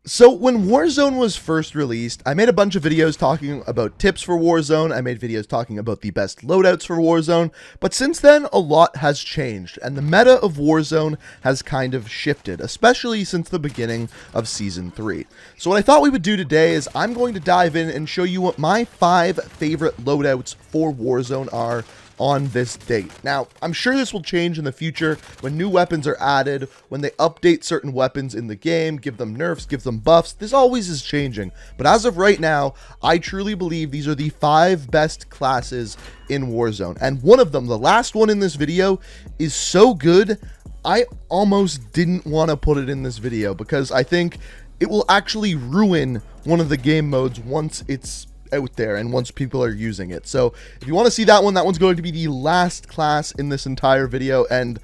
So when Warzone was first released, I made a bunch of videos talking about tips for Warzone, I made videos talking about the best loadouts for Warzone, but since then a lot has changed, and the meta of Warzone has kind of shifted, especially since the beginning of Season 3. So what I thought we would do today is I'm going to dive in and show you what my 5 favorite loadouts for Warzone are on this date. Now, I'm sure this will change in the future when new weapons are added, when they update certain weapons in the game, give them nerfs, give them buffs. This always is changing. But as of right now, I truly believe these are the 5 best classes in Warzone. And one of them, the last one in this video, is so good, I almost didn't want to put it in this video because I think it will actually ruin one of the game modes once it's out there and once people are using it. So if you want to see that one, that one's going to be the last class in this entire video, and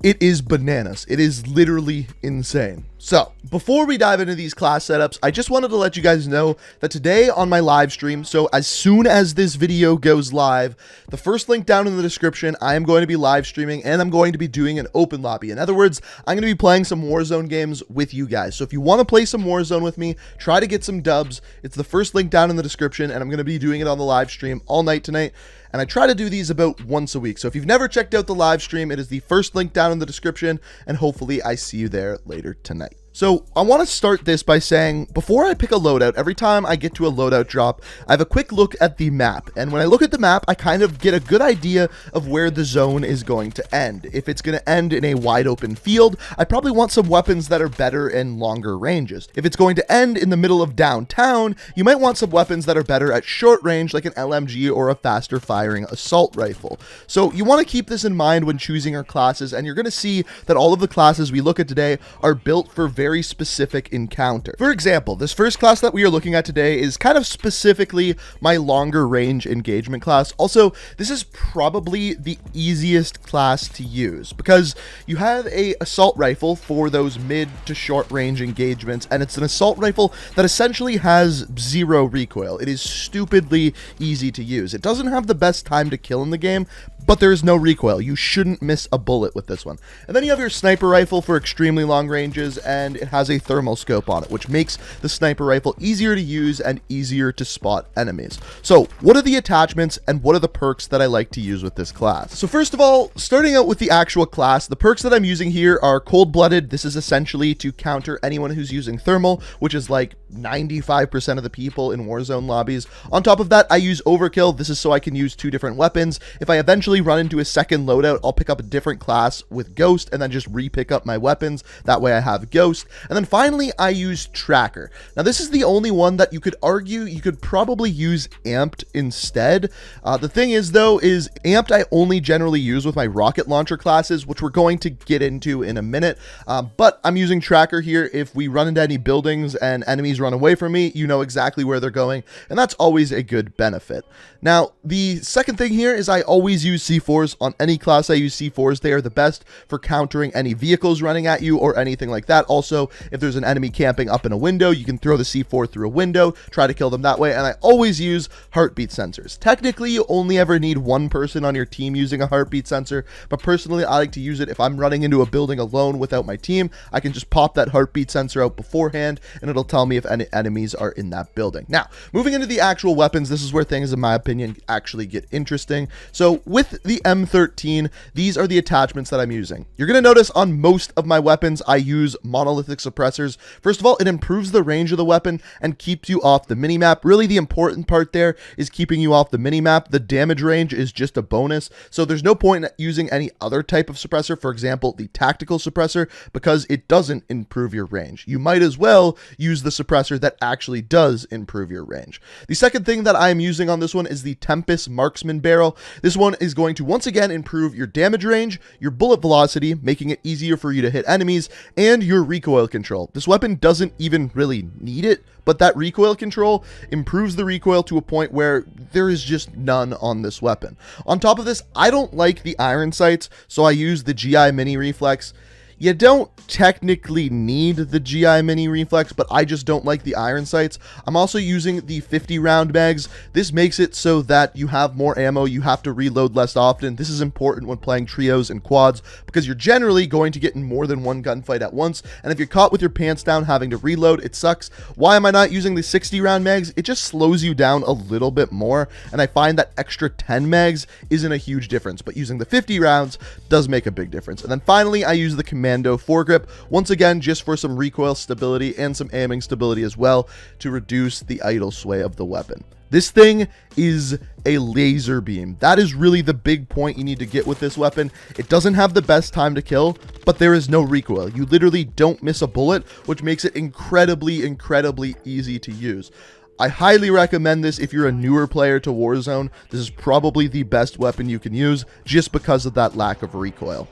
it is bananas. It is literally insane. So before we dive into these class setups, I just wanted to let you guys know that today on my live stream, so as soon as this video goes live, the first link down in the description, I am going to be live streaming and I'm going to be doing an open lobby. In other words, I'm going to be playing some Warzone games with you guys. So if you want to play some Warzone with me, try to get some dubs. It's the first link down in the description, and I'm going to be doing it on the live stream all night tonight. And I try to do these about once a week. So if you've never checked out the live stream, it is the first link down in the description, and hopefully I see you there later tonight. So I want to start this by saying, before I pick a loadout, every time I get to a loadout drop, I have a quick look at the map. And when I look at the map, I kind of get a good idea of where the zone is going to end. If it's going to end in a wide open field, I probably want some weapons that are better in longer ranges. If it's going to end in the middle of downtown, you might want some weapons that are better at short range, like an LMG or a faster firing assault rifle. So you want to keep this in mind when choosing our classes, and you're going to see that all of the classes we look at today are built for very specific encounter. For example, this first class that we are looking at today is kind of specifically my longer range engagement class. Also, this is probably the easiest class to use because you have a assault rifle for those mid to short range engagements, and it's an assault rifle that essentially has 0 recoil. It is stupidly easy to use. It doesn't have the best time to kill in the game, but there is no recoil. You shouldn't miss a bullet with this one. And then you have your sniper rifle for extremely long ranges, and it has a thermal scope on it, which makes the sniper rifle easier to use and easier to spot enemies. So what are the attachments and what are the perks that I like to use with this class? So first of all, starting out with the actual class, the perks that I'm using here are cold-blooded. This is essentially to counter anyone who's using thermal, which is like 95% of the people in Warzone lobbies. On top of that, I use overkill. This is so I can use 2 different weapons. If I eventually run into a second loadout, I'll pick up a different class with Ghost and then just re-pick up my weapons. That way I have Ghost. And then finally, I use Tracker. Now this is the only one that you could argue you could probably use Amped instead. The thing is though, is Amped I only generally use with my rocket launcher classes, which we're going to get into in a minute. But I'm using Tracker here. If we run into any buildings and enemies run away from me, you know exactly where they're going, and that's always a good benefit. Now, the second thing here is I always use C4s. On any class I use C4s. They are the best for countering any vehicles running at you or anything like that. Also, if there's an enemy camping up in a window, you can throw the C4 through a window, try to kill them that way, and I always use heartbeat sensors. Technically, you only ever need one person on your team using a heartbeat sensor, but personally, I like to use it if I'm running into a building alone without my team. I can just pop that heartbeat sensor out beforehand, and it'll tell me if any enemies are in that building. Now, moving into the actual weapons, this is where things, in my opinion, actually get interesting. So with the M13, these are the attachments that I'm using. You're going to notice on most of my weapons, I use monolithic suppressors. First of all, it improves the range of the weapon and keeps you off the minimap. Really, the important part there is keeping you off the minimap. The damage range is just a bonus, so there's no point in using any other type of suppressor, for example, the tactical suppressor, because it doesn't improve your range. You might as well use the suppressor that actually does improve your range. The second thing that I am using on this one is the Tempest Marksmen barrel. This one is going to once again improve your damage range, your bullet velocity, making it easier for you to hit enemies, and your recoil control. This weapon doesn't even really need it, but that recoil control improves the recoil to a point where there is just none on this weapon. On top of this, I don't like the iron sights, so I use the GI Mini Reflex. You don't technically need the GI mini reflex, but I just don't like the iron sights. I'm also using the 50 round mags. This makes it so that you have more ammo, you have to reload less often. This is important when playing trios and quads because you're generally going to get in more than one gunfight at once, and if you're caught with your pants down having to reload, it sucks. Why am I not using the 60 round mags? It just slows you down a little bit more, and I find that extra 10 mags isn't a huge difference, but using the 50 rounds does make a big difference. And then finally, I use the Commando foregrip, once again, just for some recoil stability and some aiming stability as well to reduce the idle sway of the weapon. This thing is a laser beam. That is really the big point you need to get with this weapon. It doesn't have the best time to kill, but there is no recoil. You literally don't miss a bullet, which makes it incredibly easy to use. I highly recommend this if you're a newer player to Warzone. This is probably the best weapon you can use just because of that lack of recoil.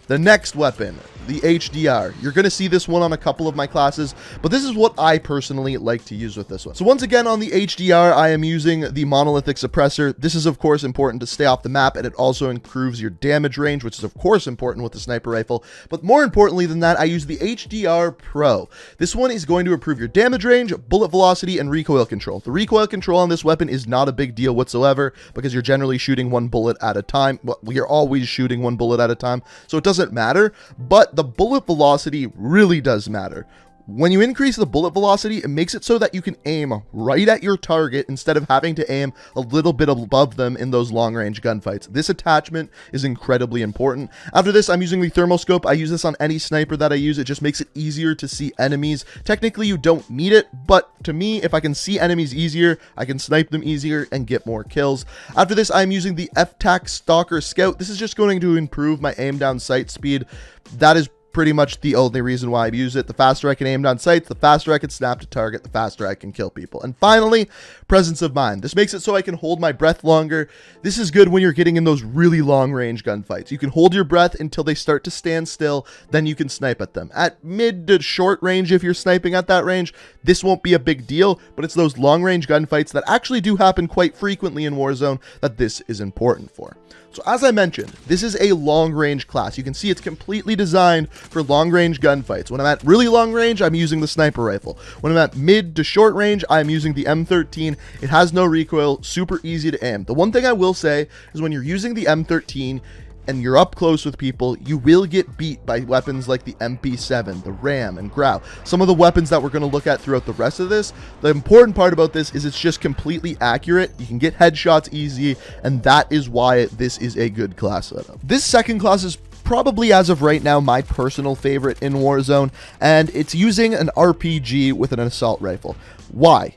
The next weapon, the HDR. You're going to see this one on a couple of my classes, but this is what I personally like to use with this one. So once again, on the HDR, I am using the monolithic suppressor. This is of course important to stay off the map, and it also improves your damage range, which is of course important with the sniper rifle. But more importantly than that, I use the HDR Pro. This one is going to improve your damage range, bullet velocity, and recoil control. The recoil control on this weapon is not a big deal whatsoever because you're generally shooting one bullet at a time. Well, we are always shooting one bullet at a time, so it doesn't matter, but the bullet velocity really does matter. When you increase the bullet velocity, it makes it so that you can aim right at your target instead of having to aim a little bit above them in those long-range gunfights. This attachment is incredibly important. After this, I'm using the thermal scope. I use this on any sniper that I use. It just makes it easier to see enemies. Technically, you don't need it, but to me, if I can see enemies easier, I can snipe them easier and get more kills. After this, I'm using the FTAC Stalker Scout. This is just going to improve my aim down sight speed. That is pretty much the only reason why I use it. The faster I can aim down sights, the faster I can snap to target, the faster I can kill people. And finally, presence of mind. This makes it so I can hold my breath longer. This is good when you're getting in those really long range gunfights. You can hold your breath until they start to stand still, then you can snipe at them. At mid to short range, if you're sniping at that range, this won't be a big deal, but it's those long range gunfights that actually do happen quite frequently in Warzone that this is important for. So as I mentioned, this is a long-range class. You can see it's completely designed for long-range gunfights. When I'm at really long range, I'm using the sniper rifle. When I'm at mid to short range, I'm using the M13. It has no recoil, super easy to aim. The one thing I will say is when you're using the M13, and you're up close with people, you will get beat by weapons like the MP7, the RAM, and Grau. Some of the weapons that we're going to look at throughout the rest of this. The important part about this is it's just completely accurate. You can get headshots easy, and that is why this is a good class setup. This second class is probably, as of right now, my personal favorite in Warzone, and it's using an RPG with an assault rifle. Why?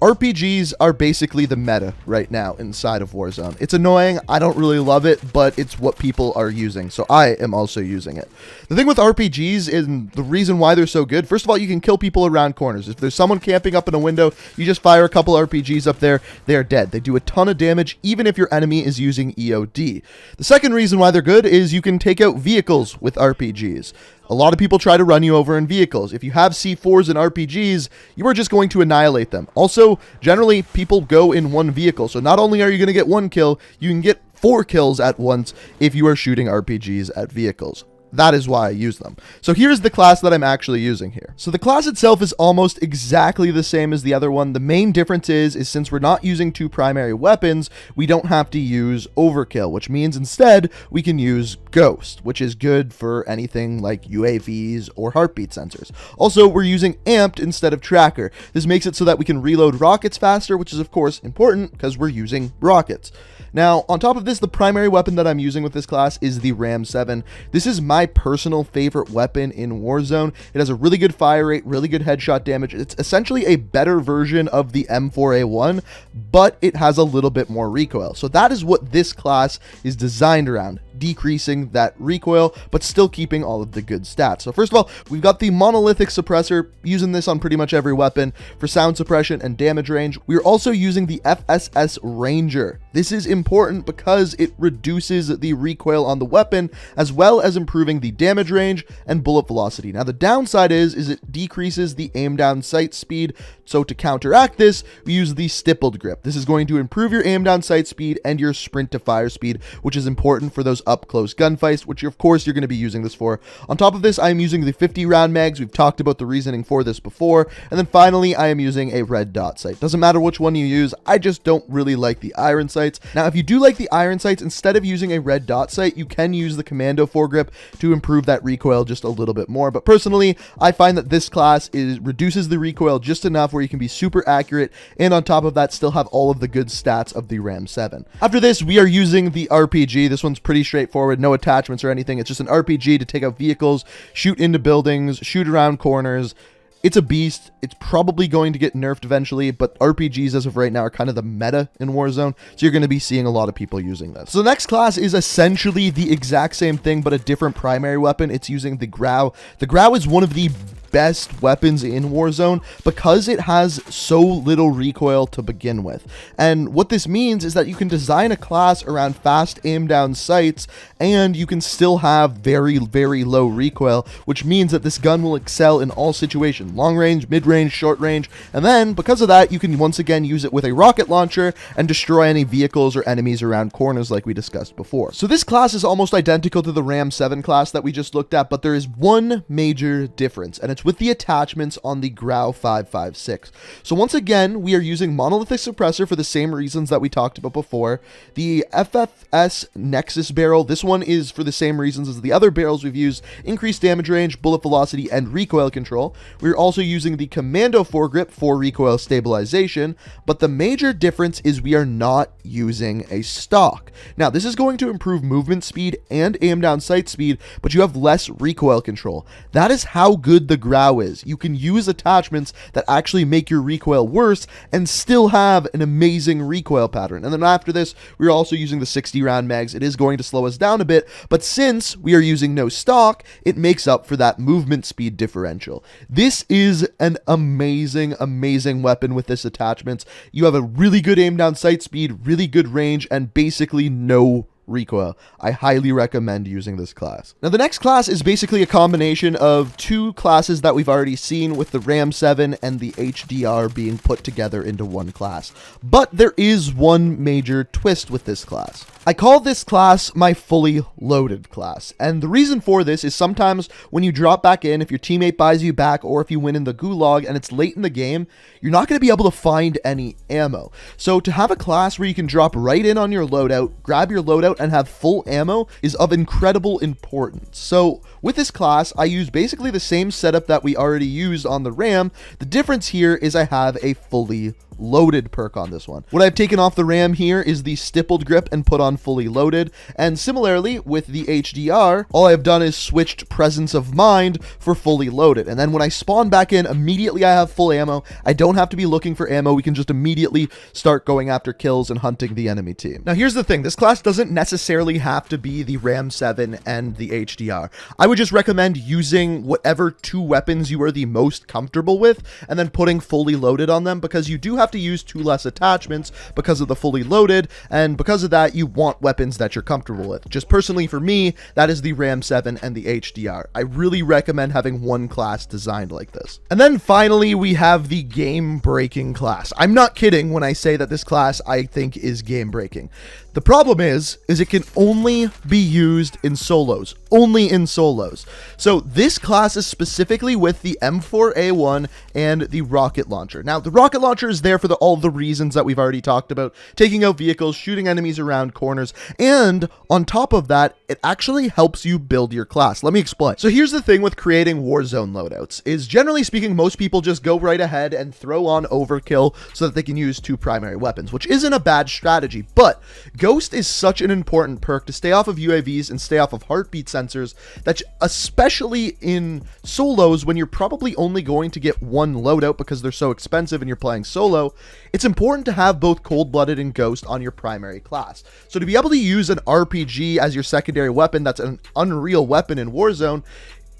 RPGs are basically the meta right now inside of Warzone. It's annoying, I don't really love it, but it's what people are using, so I am also using it. The thing with RPGs and the reason why they're so good, first of all, you can kill people around corners. If there's someone camping up in a window, you just fire a couple RPGs up there, they're dead. They do a ton of damage, even if your enemy is using EOD. The second reason why they're good is you can take out vehicles with RPGs. A lot of people try to run you over in vehicles. If you have C4s and RPGs, you are just going to annihilate them. Also, generally, people go in one vehicle. So not only are you going to get one kill, you can get 4 kills at once if you are shooting RPGs at vehicles. That is why I use them. So here's the class that I'm actually using here. So the class itself is almost exactly the same as the other one. The main difference is since we're not using 2 primary weapons, we don't have to use overkill, which means instead we can use Ghost, which is good for anything like UAVs or heartbeat sensors. Also, we're using Amped instead of Tracker. This makes it so that we can reload rockets faster, which is of course important because we're using rockets. Now, on top of this, the primary weapon that I'm using with this class is the Ram 7. This is my personal favorite weapon in Warzone. It has a really good fire rate, really good headshot damage. It's essentially a better version of the M4A1, but it has a little bit more recoil. So that is what this class is designed around, decreasing that recoil, but still keeping all of the good stats. So first of all, we've got the monolithic suppressor, using this on pretty much every weapon for sound suppression and damage range. We're also using the FSS Ranger. This is important because it reduces the recoil on the weapon, as well as improving the damage range and bullet velocity. Now, the downside is it decreases the aim down sight speed. So to counteract this, we use the stippled grip. This is going to improve your aim down sight speed and your sprint to fire speed, which is important for those up close gunfights, which of course you're going to be using this for. On top of this, I am using the 50 round mags. We've talked about the reasoning for this before. And then finally, I am using a red dot sight. Doesn't matter which one you use, I just don't really like the iron sights. Now, if you do like the iron sights, instead of using a red dot sight, you can use the commando foregrip to improve that recoil just a little bit more. But personally, I find that this class reduces the recoil just enough where you can be super accurate, and on top of that, still have all of the good stats of the Ram 7. After this, we are using the RPG. This one's pretty straightforward, no attachments or anything. It's just an RPG to take out vehicles, shoot into buildings, shoot around corners. It's a beast. It's probably going to get nerfed eventually, but RPGs as of right now are kind of the meta in Warzone, so you're going to be seeing a lot of people using this. So the next class is essentially the exact same thing, but a different primary weapon. It's using the Grau. The Grau is one of the best weapons in Warzone because it has so little recoil to begin with. And what this means is that you can design a class around fast aim down sights, and you can still have very, very low recoil, which means that this gun will excel in all situations: long range, mid range, short range. And then because of that, you can once again use it with a rocket launcher and destroy any vehicles or enemies around corners like we discussed before. So this class is almost identical to the Ram 7 class that we just looked at, but there is one major difference, and it's with the attachments on the Grau 556. So once again, we are using monolithic suppressor for the same reasons that we talked about before. The FFS Nexus barrel, this one is for the same reasons as the other barrels we've used: increased damage range, bullet velocity, and recoil control. We're also using the commando foregrip for recoil stabilization, but the major difference is we are not using a stock. Now, this is going to improve movement speed and aim down sight speed, but you have less recoil control. That is how good the Grau is. You can use attachments that actually make your recoil worse and still have an amazing recoil pattern. And then after this, we're also using the 60 round mags. It is going to slow us down a bit, but since we are using no stock, it makes up for that movement speed differential. This is an amazing, amazing weapon with this attachment. You have a really good aim down sight speed, really good range, and basically no recoil. I highly recommend using this class. Now, the next class is basically a combination of two classes that we've already seen, with the Ram 7 and the HDR being put together into one class. But there is one major twist with this class. I call this class my fully loaded class, and the reason for this is sometimes when you drop back in, if your teammate buys you back, or if you win in the gulag and it's late in the game, you're not going to be able to find any ammo. So to have a class where you can drop right in on your loadout, grab your loadout, and have full ammo is of incredible importance. So with this class, I use basically the same setup that we already used on the Ram. The difference here is I have a fully loaded perk on this one. What I've taken off the Ram here is the stippled grip and put on fully loaded. And similarly with the HDR, all I've done is switched presence of mind for fully loaded. And then when I spawn back in, immediately I have full ammo. I don't have to be looking for ammo. We can just immediately start going after kills and hunting the enemy team. Now, here's the thing. This class doesn't necessarily have to be the Ram 7 and the HDR. I would just recommend using whatever two weapons you are the most comfortable with and then putting fully loaded on them, because you do have to use two less attachments because of the fully loaded, and because of that, you want weapons that you're comfortable with. Just personally for me, that is the Ram 7 and the HDR. I really recommend having one class designed like this. And then finally, we have the game-breaking class. I'm not kidding when I say that this class I think is game-breaking. The problem is it can only be used in solos. Only in solos. So this class is specifically with the M4A1 and the rocket launcher. Now, the rocket launcher is there for all the reasons that we've already talked about: taking out vehicles, shooting enemies around corners, and on top of that, it actually helps you build your class. Let me explain. So here's the thing with creating Warzone loadouts, is generally speaking, most people just go right ahead and throw on overkill so that they can use two primary weapons, which isn't a bad strategy, but Ghost is such an important perk to stay off of UAVs and stay off of heartbeat sensors, that especially in solos, when you're probably only going to get one loadout because they're so expensive and you're playing solo, it's important to have both Cold-Blooded and Ghost on your primary class. So to be able to use an RPG as your secondary weapon, that's an unreal weapon in Warzone,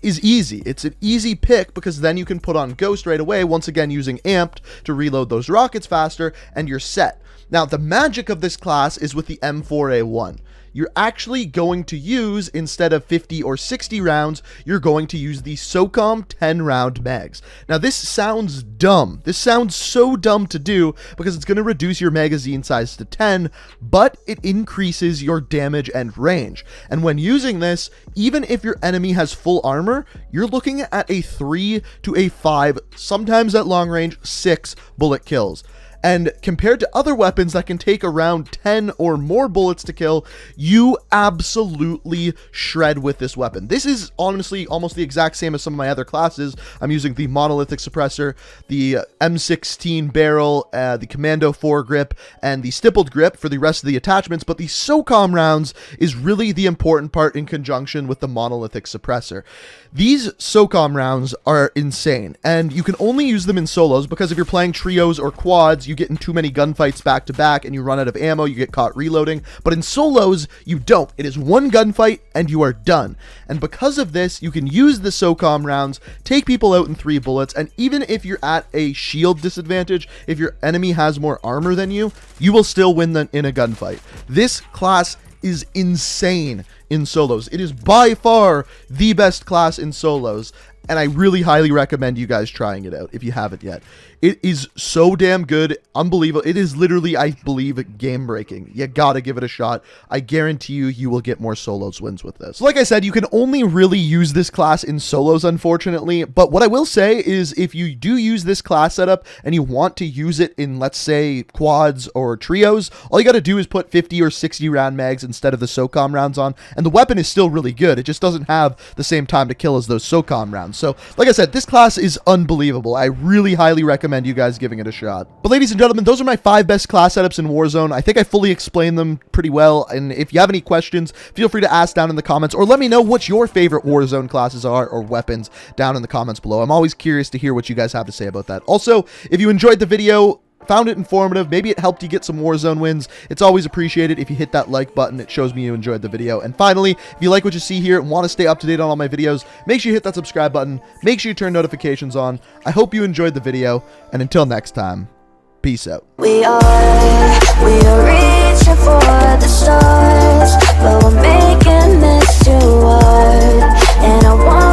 is easy. It's an easy pick because then you can put on Ghost right away, once again using Amped to reload those rockets faster, and you're set. Now, the magic of this class is with the M4A1. You're actually going to use, instead of 50 or 60 rounds, you're going to use the SOCOM 10 round mags. Now, this sounds dumb. This sounds so dumb to do because it's going to reduce your magazine size to 10, but it increases your damage and range. And when using this, even if your enemy has full armor, you're looking at a 3 to a 5, sometimes at long range, 6 bullet kills. And compared to other weapons that can take around 10 or more bullets to kill, you absolutely shred with this weapon. This is honestly almost the exact same as some of my other classes. I'm using the monolithic suppressor, the M16 barrel, the commando foregrip, and the stippled grip for the rest of the attachments, but the SOCOM rounds is really the important part in conjunction with the monolithic suppressor. These SOCOM rounds are insane, and you can only use them in solos because if you're playing trios or quads, you get in too many gunfights back to back and you run out of ammo, you get caught reloading. But in solos, you don't. It is one gunfight and you are done. And because of this, you can use the SOCOM rounds, take people out in 3 bullets, and even if you're at a shield disadvantage, if your enemy has more armor than you, you will still win in a gunfight. This class is insane in solos. It is by far the best class in solos, and I really highly recommend you guys trying it out if you haven't yet. It is so damn good, unbelievable. It is literally, I believe, game-breaking. You gotta give it a shot. I guarantee you, you will get more solos wins with this. So like I said, you can only really use this class in solos, unfortunately, but what I will say is if you do use this class setup and you want to use it in, let's say, quads or trios, all you gotta do is put 50 or 60 round mags instead of the SOCOM rounds on, and the weapon is still really good. It just doesn't have the same time to kill as those SOCOM rounds. So, like I said, this class is unbelievable. I really highly recommend you guys giving it a shot. But ladies and gentlemen, those are my 5 best class setups in Warzone. I think I fully explained them pretty well, and if you have any questions, feel free to ask down in the comments, or let me know what your favorite Warzone classes are or weapons down in the comments below. I'm always curious to hear what you guys have to say about that. Also, if you enjoyed the video, found it informative, maybe it helped you get some Warzone wins, it's always appreciated if you hit that like button. It shows me you enjoyed the video. And finally, if you like what you see here and want to stay up to date on all my videos, make sure you hit that subscribe button, make sure you turn notifications on. I hope you enjoyed the video, and until next time, peace out. We are reaching for the stars, but we're making this too hard, and I want